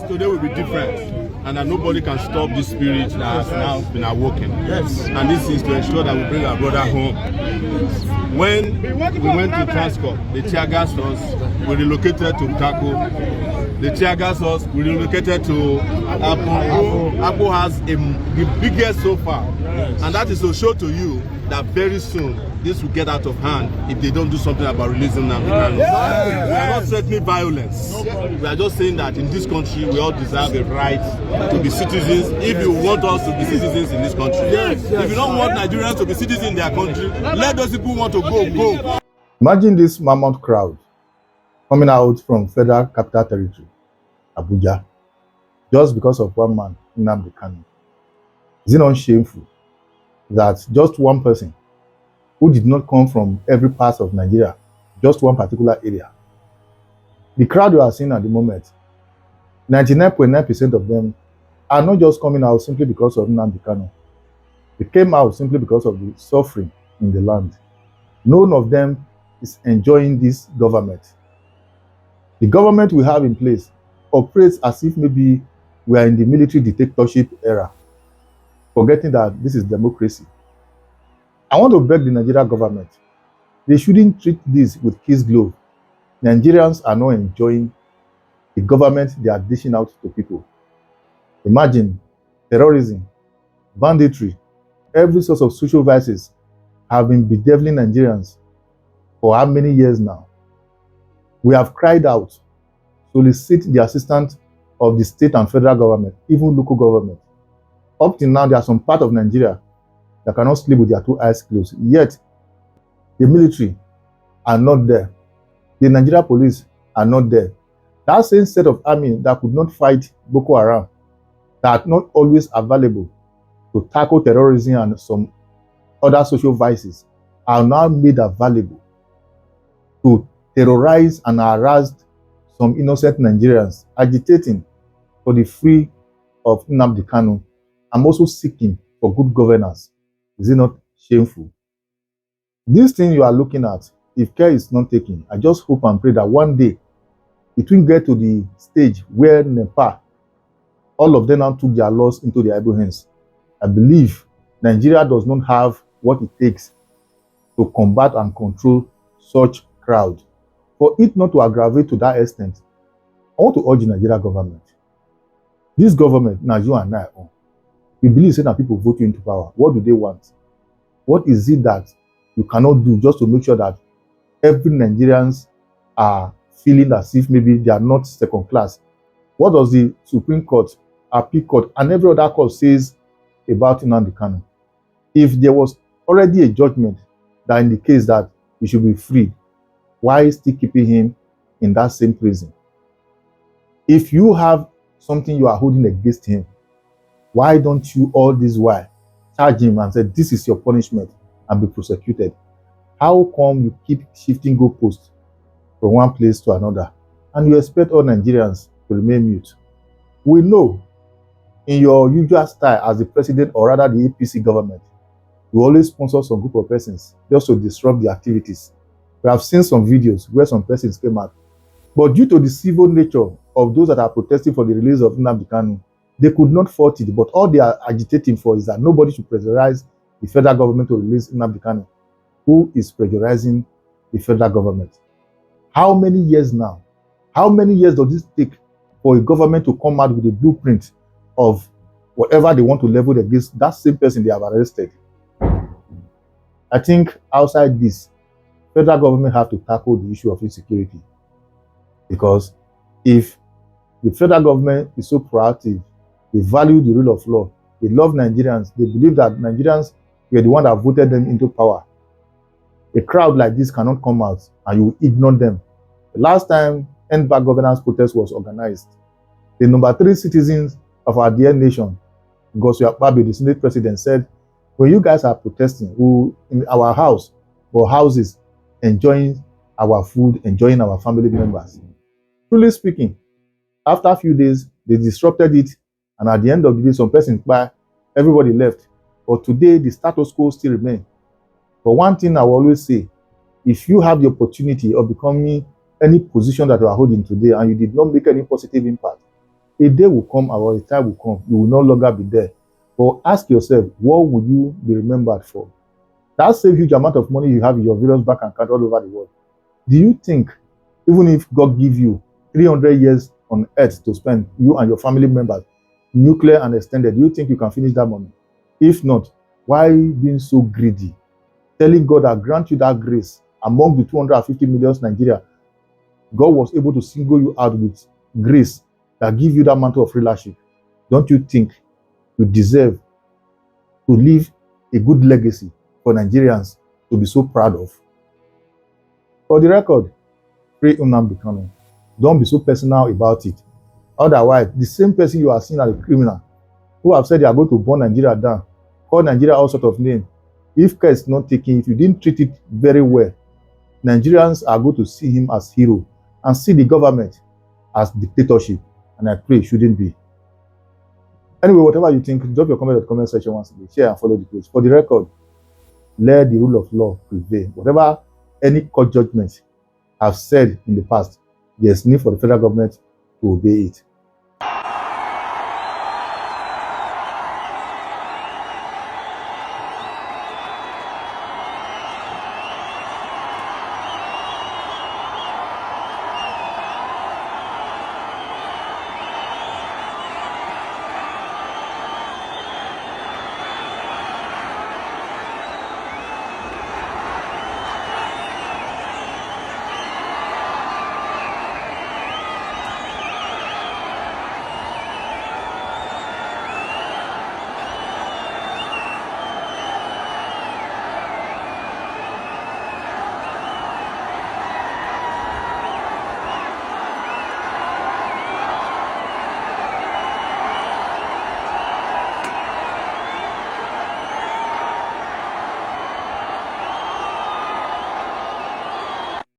Today will be different, and that nobody can stop this spirit that has now been awoken. Yes. And this is to ensure that we bring our brother home. When we went to Transcorp, they tear gassed us. We relocated to Kako. They tear gassed us. We relocated to Apple. Apple has the biggest so far, and that is to show to you that very soon this will get out of hand if they don't do something about releasing them. We are not threatening violence. We are just saying that in this country we all deserve a right to be citizens. If you want us to be citizens in this country, if you don't want Nigerians to be citizens in their country, let those people who want to go. Imagine this mammoth crowd coming out from Federal Capital Territory, Abuja, just because of one man, Nnamdi Kanu. Is it not shameful that just one person who did not come from every part of Nigeria, just one particular area? The crowd you are seeing at the moment, 99.9% of them are not just coming out simply because of Nnamdi Kanu. They came out simply because of the suffering in the land. None of them is enjoying this government. The government we have in place operates as if maybe we are in the military dictatorship era, forgetting that this is democracy. I want to beg the Nigerian government, they shouldn't treat this with kids' glove. Nigerians are not enjoying the government they are dishing out to people. Imagine terrorism, banditry, every source of social vices have been bedeviling Nigerians for how many years now? We have cried out, solicit the assistance of the state and federal government, even local government. Up till now, there are some part of Nigeria that cannot sleep with their two eyes closed. Yet, the military are not there. The Nigeria police are not there. That same set of army that could not fight Boko Haram, that are not always available to tackle terrorism and some other social vices, are now made available to terrorize and harass some innocent Nigerians, agitating for the free of Nnamdi Kanu. I'm also seeking for good governance. Is it not shameful? This thing you are looking at, if care is not taken, I just hope and pray that one day it will get to the stage where Nepal, all of them now took their laws into their able hands. I believe Nigeria does not have what it takes to combat and control such crowd. For it not to aggravate to that extent, I want to urge the Nigeria government. This government, now you and I own. We believe that people vote you into power. What do they want? What is it that you cannot do just to make sure that every Nigerians are feeling as if maybe they are not second class? What does the Supreme Court, Appeal Court, and every other court says about Nnamdi Kanu? If there was already a judgment that indicates that he should be freed, why still keeping him in that same prison? If you have something you are holding against him, why don't you all this while charge him and say, this is your punishment, and be prosecuted? How come you keep shifting goalposts from one place to another, and you expect all Nigerians to remain mute? We know in your usual style as the president, or rather the APC government, you always sponsor some group of persons just to disrupt the activities. We have seen some videos where some persons came out, but due to the civil nature of those that are protesting for the release of Nnamdi Kanu, they could not fault it. But all they are agitating for is that nobody should pressurize the federal government to release Nnamdi Kanu. Who is pressurizing the federal government? How many years now? How many years does this take for a government to come out with a blueprint of whatever they want to level against that same person they have arrested? I think outside this, federal government have to tackle the issue of insecurity. Because if the federal government is so proactive, they value the rule of law, they love Nigerians, they believe that Nigerians were the one that voted them into power, a crowd like this cannot come out and you ignore them. The last time End Bad Governance protest was organized, the number 3 citizens of our dear nation, Godswill Akpabio, the Senate president, said, when you guys are protesting, we in our house or houses enjoying our food, enjoying our family members. Truly speaking, after a few days, they disrupted it, and at the end of the day, some persons, everybody left. But today, the status quo still remains. But one thing I will always say, if you have the opportunity of becoming any position that you are holding today and you did not make any positive impact, A day will come or a time will come, you will no longer be there. But ask yourself, what would you be remembered for? That same huge amount of money you have in your various bank account all over the world, do you think, even if God give you 300 years on earth to spend, you and your family members, nuclear and extended, do you think you can finish that money? If not, why being so greedy? Telling God that grant you that grace among the 250 million Nigeria, God was able to single you out with grace that give you that mantle of rulership. Don't you think you deserve to leave a good legacy for Nigerians to be so proud of? For the record, free Nnamdi Kanu. Don't be so personal about it. Otherwise, the same person you are seeing as a criminal, who have said they are going to burn Nigeria down, call Nigeria all sort of names. If care is not taken, if you didn't treat it very well, Nigerians are going to see him as hero and see the government as dictatorship. And I pray it shouldn't be. Anyway, whatever you think, drop your comment in the comment section once again. Share and follow the page. For the record, let the rule of law prevail. Whatever any court judgment have said in the past, there's need for the federal government to obey it.